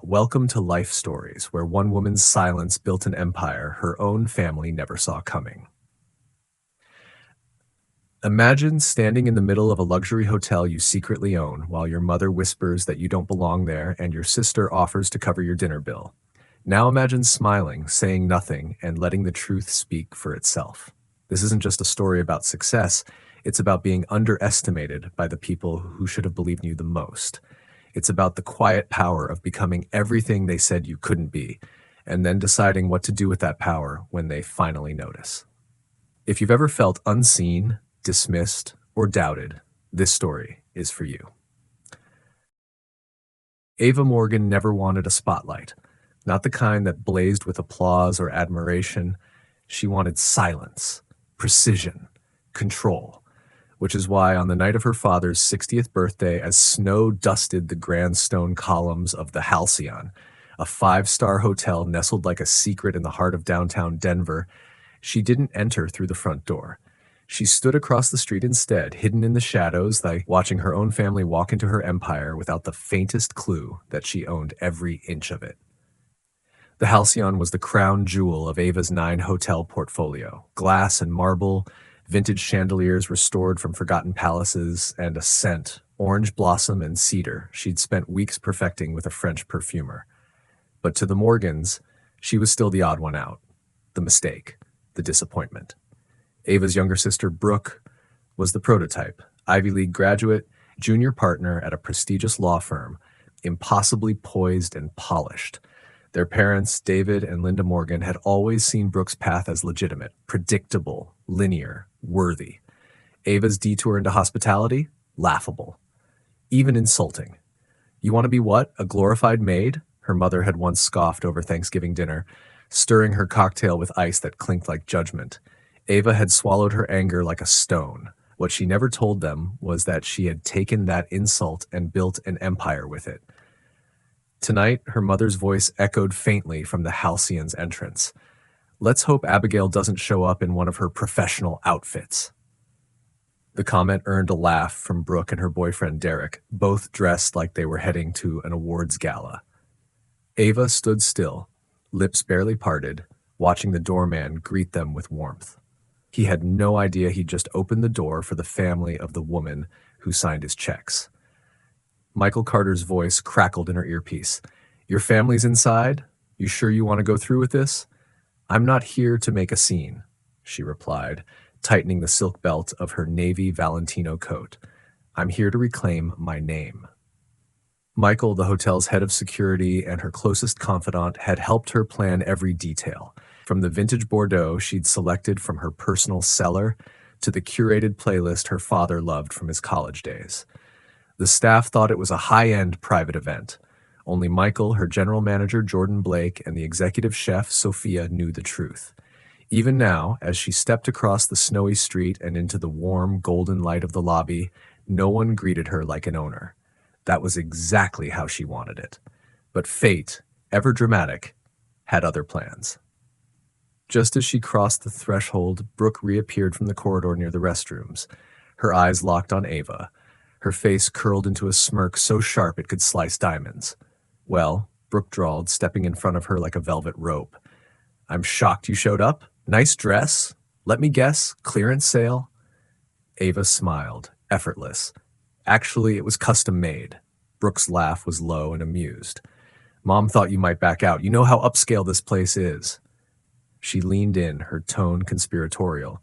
Welcome to Life Stories, where one woman's silence built an empire her own family never saw coming. Imagine standing in the middle of a luxury hotel you secretly own while your mother whispers that you don't belong there and your sister offers to cover your dinner bill. Now imagine smiling, saying nothing, and letting the truth speak for itself. This isn't just a story about success, it's about being underestimated by the people who should have believed in you the most. It's about the quiet power of becoming everything they said you couldn't be, and then deciding what to do with that power when they finally notice. If you've ever felt unseen, dismissed, or doubted, this story is for you. Ava Morgan never wanted a spotlight, not the kind that blazed with applause or admiration. She wanted silence, precision, control, which is why on the night of her father's 60th birthday, as snow dusted the grand stone columns of the Halcyon, a five-star hotel nestled like a secret in the heart of downtown Denver, she didn't enter through the front door. She stood across the street instead, hidden in the shadows, like watching her own family walk into her empire without the faintest clue that she owned every inch of it. The Halcyon was the crown jewel of Ava's 9-hotel portfolio: glass and marble, vintage chandeliers restored from forgotten palaces, and a scent, orange blossom and cedar, she'd spent weeks perfecting with a French perfumer. But to the Morgans, she was still the odd one out, the mistake, the disappointment. Ava's younger sister, Brooke, was the prototype: Ivy League graduate, junior partner at a prestigious law firm, impossibly poised and polished. Their parents, David and Linda Morgan, had always seen Brooke's path as legitimate, predictable, linear, worthy. Ava's detour into hospitality? Laughable. Even insulting. You want to be what? A glorified maid? Her mother had once scoffed over Thanksgiving dinner, stirring her cocktail with ice that clinked like judgment. Ava had swallowed her anger like a stone. What she never told them was that she had taken that insult and built an empire with it. Tonight, her mother's voice echoed faintly from the Halcyon's entrance. Let's hope Abigail doesn't show up in one of her professional outfits. The comment earned a laugh from Brooke and her boyfriend Derek, both dressed like they were heading to an awards gala. Ava stood still, lips barely parted, watching the doorman greet them with warmth. He had no idea he'd just opened the door for the family of the woman who signed his checks. Michael Carter's voice crackled in her earpiece. Your family's inside? You sure you want to go through with this? I'm not here to make a scene, she replied, tightening the silk belt of her navy Valentino coat. I'm here to reclaim my name. Michael, the hotel's head of security and her closest confidant, had helped her plan every detail, from the vintage Bordeaux she'd selected from her personal cellar to the curated playlist her father loved from his college days. The staff thought it was a high-end private event. Only Michael, her general manager Jordan Blake, and the executive chef Sophia knew the truth. Even now, as she stepped across the snowy street and into the warm, golden light of the lobby, no one greeted her like an owner. That was exactly how she wanted it. But fate, ever dramatic, had other plans. Just as she crossed the threshold, Brooke reappeared from the corridor near the restrooms. Her eyes locked on Ava. Her face curled into a smirk so sharp it could slice diamonds. Well, Brooke drawled, stepping in front of her like a velvet rope. I'm shocked you showed up. Nice dress. Let me guess, clearance sale? Ava smiled, effortless. Actually, it was custom made. Brooke's laugh was low and amused. Mom thought you might back out. You know how upscale this place is. She leaned in, her tone conspiratorial.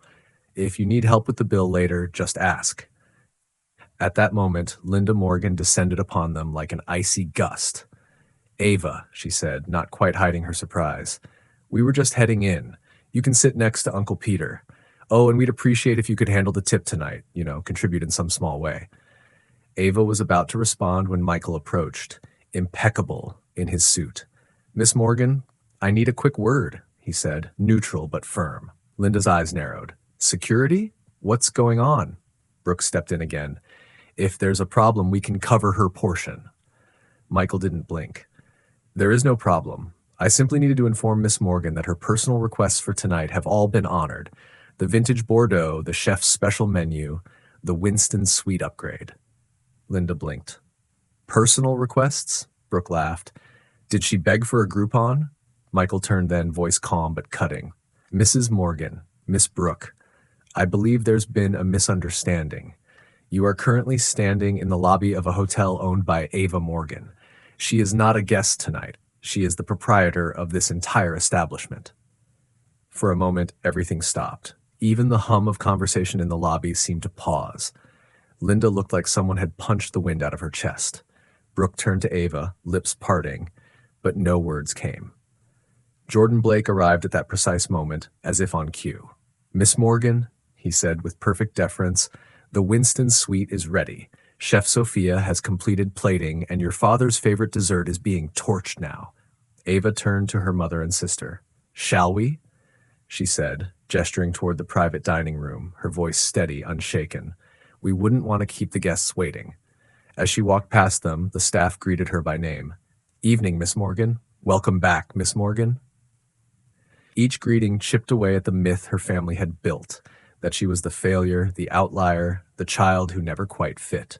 If you need help with the bill later, just ask. At that moment, Linda Morgan descended upon them like an icy gust. Ava, she said, not quite hiding her surprise. We were just heading in. You can sit next to Uncle Peter. Oh, and we'd appreciate if you could handle the tip tonight, contribute in some small way. Ava was about to respond when Michael approached, impeccable in his suit. Miss Morgan, I need a quick word, he said, neutral but firm. Linda's eyes narrowed. Security? What's going on? Brooke stepped in again. If there's a problem, we can cover her portion. Michael didn't blink. There is no problem. I simply needed to inform Miss Morgan that her personal requests for tonight have all been honored. The vintage Bordeaux, the chef's special menu, the Winston suite upgrade. Linda blinked. Personal requests? Brooke laughed. Did she beg for a Groupon? Michael turned then, voice calm but cutting. Mrs. Morgan, Miss Brooke, I believe there's been a misunderstanding. You are currently standing in the lobby of a hotel owned by Ava Morgan. She is not a guest tonight. She is the proprietor of this entire establishment. For a moment, everything stopped. Even the hum of conversation in the lobby seemed to pause. Linda looked like someone had punched the wind out of her chest. Brooke turned to Ava, lips parting, but no words came. Jordan Blake arrived at that precise moment, as if on cue. Miss Morgan, he said with perfect deference, the Winston suite is ready. Chef Sophia has completed plating, and your father's favorite dessert is being torched now. Ava turned to her mother and sister. Shall we? She said, gesturing toward the private dining room, her voice steady, unshaken. We wouldn't want to keep the guests waiting. As she walked past them, the staff greeted her by name. Evening, Miss Morgan. Welcome back, Miss Morgan. Each greeting chipped away at the myth her family had built, that she was the failure, the outlier, the child who never quite fit.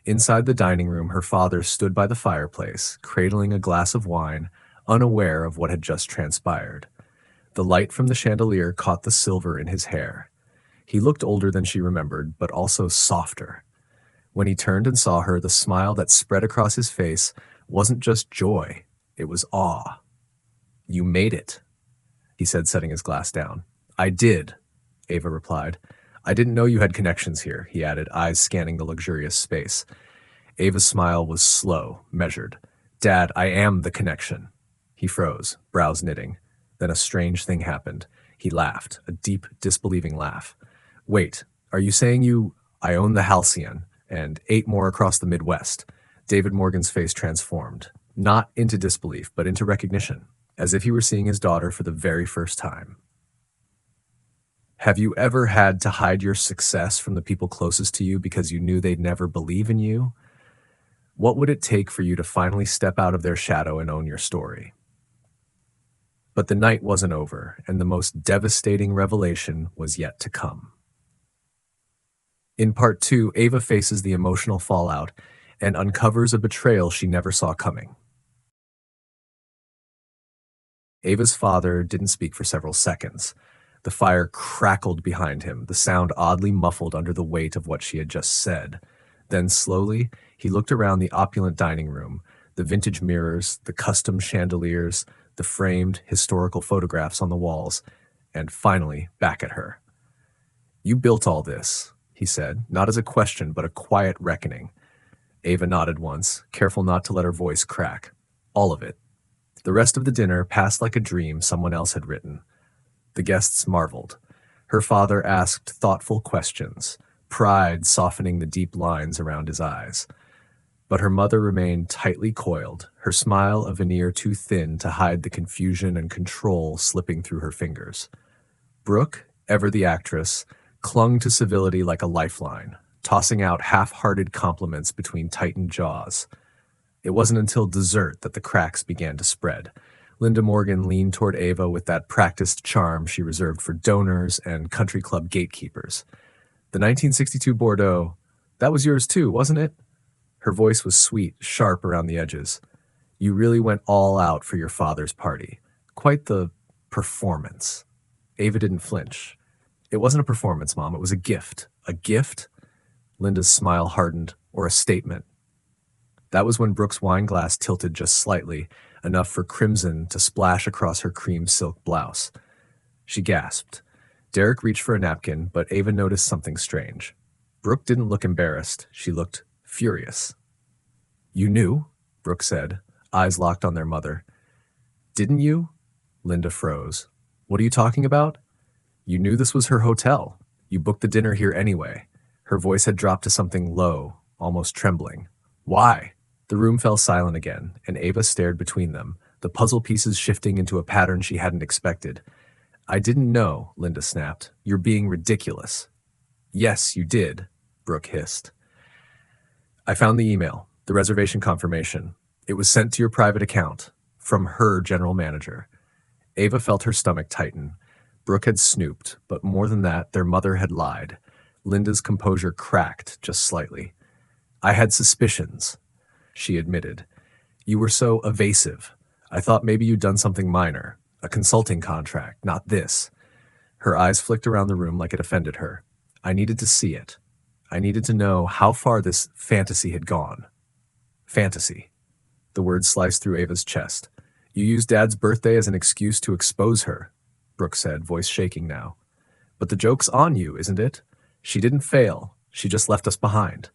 Inside the dining room, her father stood by the fireplace, cradling a glass of wine, unaware of what had just transpired. The light from the chandelier caught the silver in his hair. He looked older than she remembered, but also softer. When he turned and saw her, the smile that spread across his face wasn't just joy, it was awe. You made it, he said, setting his glass down. I did, Ava replied. I didn't know you had connections here, he added, eyes scanning the luxurious space. Ava's smile was slow, measured. Dad, I am the connection. He froze, brows knitting. Then a strange thing happened. He laughed, a deep, disbelieving laugh. Wait, are you saying I own the Halcyon, and 8 more across the Midwest? David Morgan's face transformed, not into disbelief, but into recognition, as if he were seeing his daughter for the very first time. Have you ever had to hide your success from the people closest to you because you knew they'd never believe in you? What would it take for you to finally step out of their shadow and own your story? But the night wasn't over, and the most devastating revelation was yet to come. In part 2, Ava faces the emotional fallout and uncovers a betrayal she never saw coming. Ava's father didn't speak for several seconds. The fire crackled behind him, the sound oddly muffled under the weight of what she had just said. Then slowly, he looked around the opulent dining room, the vintage mirrors, the custom chandeliers, the framed historical photographs on the walls, and finally back at her. You built all this, he said, not as a question, but a quiet reckoning. Ava nodded once, careful not to let her voice crack. All of it. The rest of the dinner passed like a dream someone else had written. The guests marveled. Her father asked thoughtful questions, pride softening the deep lines around his eyes. But her mother remained tightly coiled, her smile a veneer too thin to hide the confusion and control slipping through her fingers. Brooke, ever the actress, clung to civility like a lifeline, tossing out half-hearted compliments between tightened jaws. It wasn't until dessert that the cracks began to spread. Linda Morgan leaned toward Ava with that practiced charm she reserved for donors and country club gatekeepers. The 1962 Bordeaux, that was yours too, wasn't it? Her voice was sweet, sharp around the edges. You really went all out for your father's party. Quite the performance. Ava didn't flinch. It wasn't a performance, Mom. It was a gift. A gift? Linda's smile hardened. Or a statement. That was when Brooke's wine glass tilted just slightly, enough for crimson to splash across her cream silk blouse. She gasped. Derek reached for a napkin, but Ava noticed something strange. Brooke didn't look embarrassed. She looked furious. You knew, Brooke said, eyes locked on their mother. Didn't you? Linda froze. What are you talking about? You knew this was her hotel. You booked the dinner here anyway. Her voice had dropped to something low, almost trembling. Why? The room fell silent again, and Ava stared between them, the puzzle pieces shifting into a pattern she hadn't expected. I didn't know, Linda snapped. You're being ridiculous. Yes, you did, Brooke hissed. I found the email, the reservation confirmation. It was sent to your private account, from her general manager. Ava felt her stomach tighten. Brooke had snooped, but more than that, their mother had lied. Linda's composure cracked just slightly. I had suspicions, she admitted. You were so evasive. I thought maybe you'd done something minor, a consulting contract, not this. Her eyes flicked around the room like it offended her. I needed to see it. I needed to know how far this fantasy had gone. Fantasy. The word sliced through Ava's chest. You used Dad's birthday as an excuse to expose her, Brooke said, voice shaking now. But the joke's on you, isn't it? She didn't fail. She just left us behind.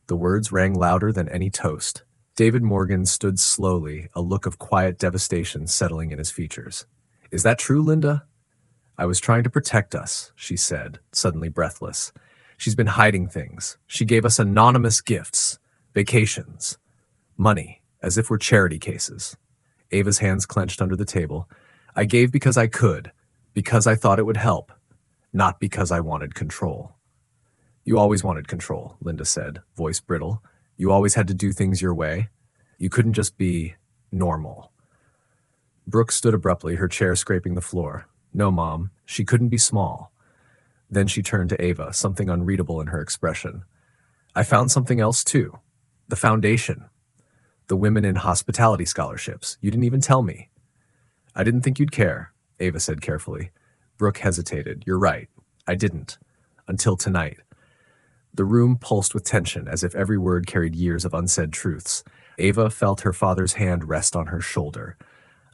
The words rang louder than any toast. David Morgan stood slowly, a look of quiet devastation settling in his features. Is that true, Linda? I was trying to protect us, she said, suddenly breathless. She's been hiding things. She gave us anonymous gifts, vacations, money, as if we're charity cases. Ava's hands clenched under the table. I gave because I could, because I thought it would help, not because I wanted control. You always wanted control, Linda said, voice brittle. You always had to do things your way. You couldn't just be normal. Brooke stood abruptly, her chair scraping the floor. No, Mom, she couldn't be small. Then she turned to Ava, something unreadable in her expression. I found something else, too. The foundation. The women in hospitality scholarships. You didn't even tell me. I didn't think you'd care, Ava said carefully. Brooke hesitated. You're right. I didn't. Until tonight. The room pulsed with tension, as if every word carried years of unsaid truths. Ava felt her father's hand rest on her shoulder,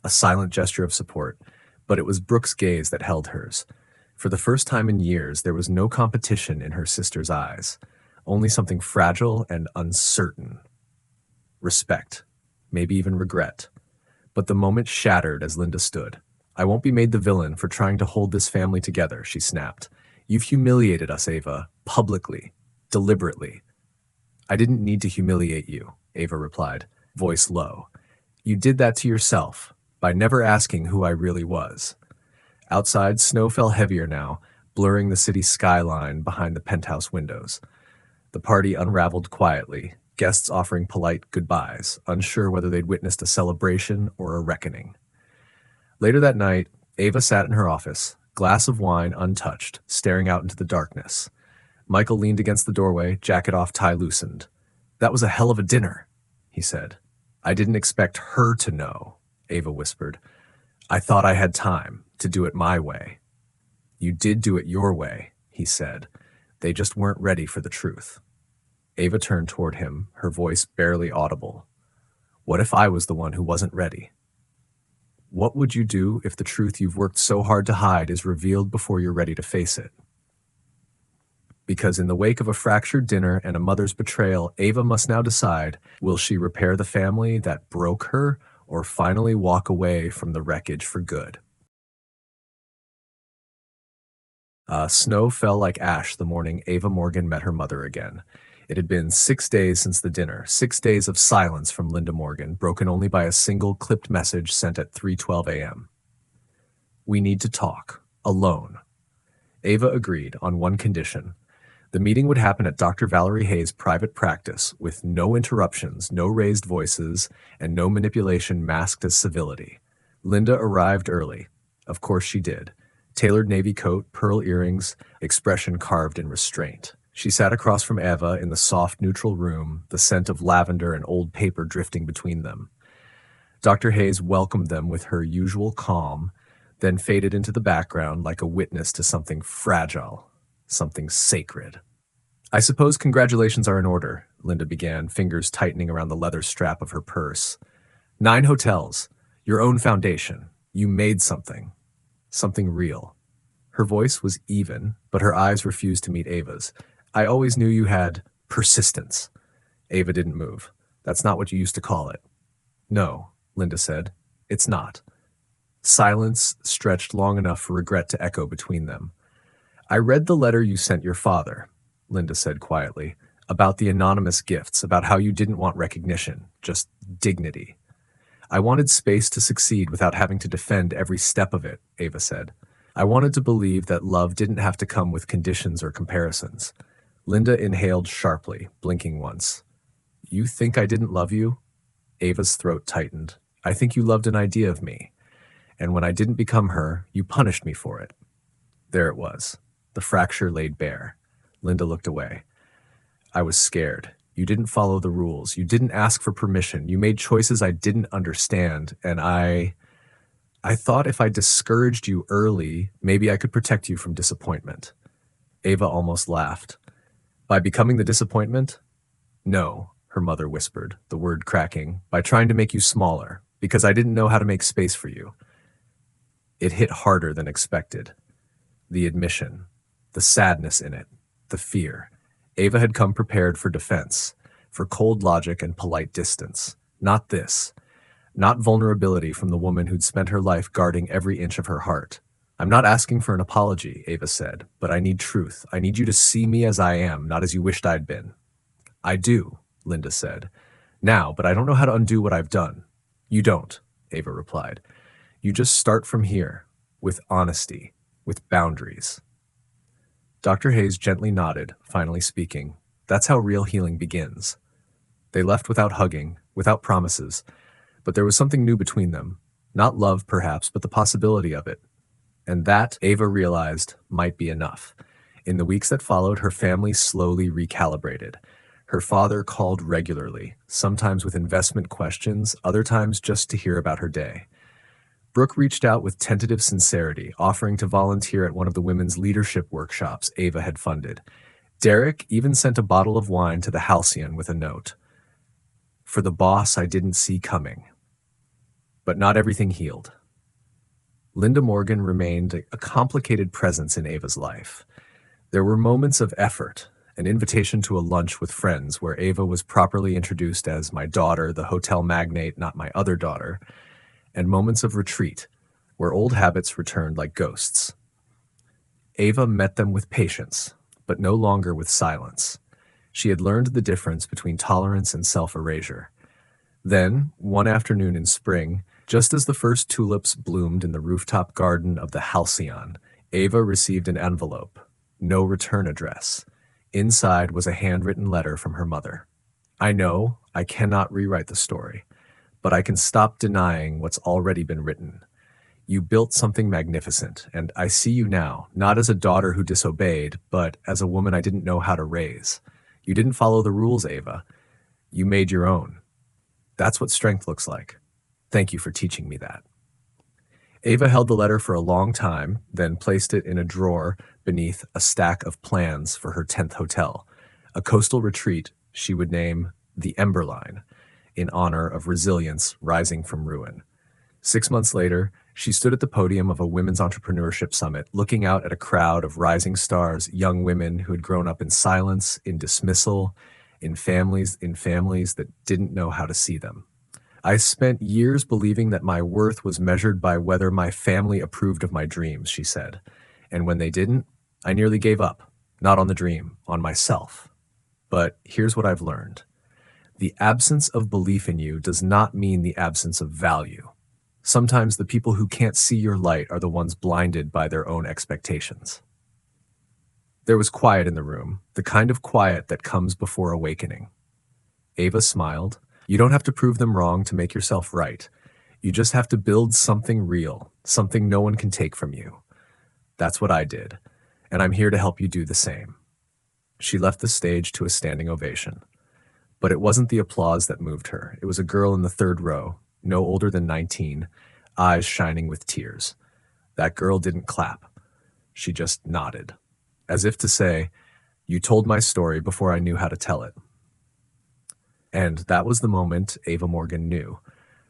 a silent gesture of support, but it was Brooke's gaze that held hers. For the first time in years, there was no competition in her sister's eyes, only something fragile and uncertain. Respect, maybe even regret. But the moment shattered as Linda stood. I won't be made the villain for trying to hold this family together, she snapped. You've humiliated us, Ava, publicly. Deliberately. I didn't need to humiliate you, Ava replied, voice low. You did that to yourself, by never asking who I really was. Outside, snow fell heavier now, blurring the city skyline behind the penthouse windows. The party unraveled quietly, guests offering polite goodbyes, unsure whether they'd witnessed a celebration or a reckoning. Later that night, Ava sat in her office, glass of wine untouched, staring out into the darkness. Michael leaned against the doorway, jacket off, tie loosened. That was a hell of a dinner, he said. I didn't expect her to know, Ava whispered. I thought I had time to do it my way. You did do it your way, he said. They just weren't ready for the truth. Ava turned toward him, her voice barely audible. What if I was the one who wasn't ready? What would you do if the truth you've worked so hard to hide is revealed before you're ready to face it? Because in the wake of a fractured dinner and a mother's betrayal, Ava must now decide, will she repair the family that broke her or finally walk away from the wreckage for good? Snow fell like ash the morning Ava Morgan met her mother again. It had been 6 days since the dinner, 6 days of silence from Linda Morgan, broken only by a single clipped message sent at 3:12 a.m. We need to talk, alone. Ava agreed on one condition. The meeting would happen at Dr. Valerie Hayes' private practice with no interruptions, no raised voices, and no manipulation masked as civility. Linda arrived early. Of course she did. Tailored navy coat, pearl earrings, expression carved in restraint. She sat across from Ava in the soft, neutral room, the scent of lavender and old paper drifting between them. Dr. Hayes welcomed them with her usual calm, then faded into the background like a witness to something fragile, something sacred. I suppose congratulations are in order, Linda began, fingers tightening around the leather strap of her purse. 9 hotels, your own foundation. You made something. Something real. Her voice was even, but her eyes refused to meet Ava's. I always knew you had persistence. Ava didn't move. That's not what you used to call it. No, Linda said. It's not. Silence stretched long enough for regret to echo between them. I read the letter you sent your father, Linda said quietly, about the anonymous gifts, about how you didn't want recognition, just dignity. I wanted space to succeed without having to defend every step of it, Ava said. I wanted to believe that love didn't have to come with conditions or comparisons. Linda inhaled sharply, blinking once. You think I didn't love you? Ava's throat tightened. I think you loved an idea of me. And when I didn't become her, you punished me for it. There it was. The fracture laid bare. Linda looked away. I was scared. You didn't follow the rules. You didn't ask for permission. You made choices I didn't understand, and I thought if I discouraged you early, maybe I could protect you from disappointment." Ava almost laughed. "By becoming the disappointment?" "No," her mother whispered, the word cracking, "by trying to make you smaller, because I didn't know how to make space for you." It hit harder than expected. The admission, the sadness in it, the fear. Ava had come prepared for defense, for cold logic and polite distance. Not this. Not vulnerability from the woman who'd spent her life guarding every inch of her heart. "I'm not asking for an apology," Ava said, "but I need truth. I need you to see me as I am, not as you wished I'd been." "I do," Linda said. "Now, but I don't know how to undo what I've done." "You don't," Ava replied. "You just start from here, with honesty, with boundaries." Dr. Hayes gently nodded, finally speaking. "That's how real healing begins." They left without hugging, without promises, but there was something new between them. Not love, perhaps, but the possibility of it. And that, Ava realized, might be enough. In the weeks that followed, her family slowly recalibrated. Her father called regularly, sometimes with investment questions, other times just to hear about her day. Brooke reached out with tentative sincerity, offering to volunteer at one of the women's leadership workshops Ava had funded. Derek even sent a bottle of wine to the Halcyon with a note. "For the boss I didn't see coming." But not everything healed. Linda Morgan remained a complicated presence in Ava's life. There were moments of effort, an invitation to a lunch with friends where Ava was properly introduced as my daughter, the hotel magnate, not my other daughter, and moments of retreat, where old habits returned like ghosts. Ava met them with patience, but no longer with silence. She had learned the difference between tolerance and self-erasure. Then, one afternoon in spring, just as the first tulips bloomed in the rooftop garden of the Halcyon, Ava received an envelope. No return address. Inside was a handwritten letter from her mother. "I know I cannot rewrite the story, but I can stop denying what's already been written. You built something magnificent, and I see you now, not as a daughter who disobeyed, but as a woman I didn't know how to raise. You didn't follow the rules, Ava. You made your own. That's what strength looks like. Thank you for teaching me that." Ava held the letter for a long time, then placed it in a drawer beneath a stack of plans for her 10th hotel, a coastal retreat she would name the Ember Line, in honor of resilience rising from ruin. 6 months later, she stood at the podium of a women's entrepreneurship summit, looking out at a crowd of rising stars, young women who had grown up in silence, in dismissal, in families that didn't know how to see them. "I spent years believing that my worth was measured by whether my family approved of my dreams," she said. "And when they didn't, I nearly gave up, not on the dream, on myself. But here's what I've learned. The absence of belief in you does not mean the absence of value. Sometimes the people who can't see your light are the ones blinded by their own expectations." There was quiet in the room, the kind of quiet that comes before awakening. Ava smiled. "You don't have to prove them wrong to make yourself right. You just have to build something real, something no one can take from you. That's what I did, and I'm here to help you do the same." She left the stage to a standing ovation. But it wasn't the applause that moved her. It was a girl in the third row, no older than 19, eyes shining with tears. That girl didn't clap. She just nodded, as if to say, "You told my story before I knew how to tell it." And that was the moment Ava Morgan knew.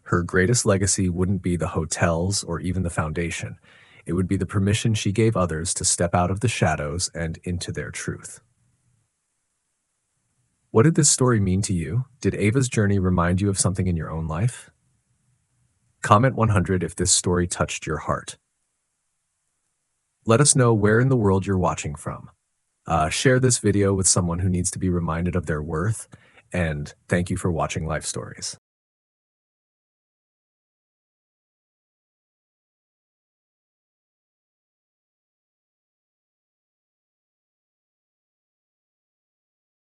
Her greatest legacy wouldn't be the hotels or even the foundation. It would be the permission she gave others to step out of the shadows and into their truth. What did this story mean to you? Did Ava's journey remind you of something in your own life? Comment 100 if this story touched your heart. Let us know where in the world you're watching from. Share this video with someone who needs to be reminded of their worth, and thank you for watching Life Stories.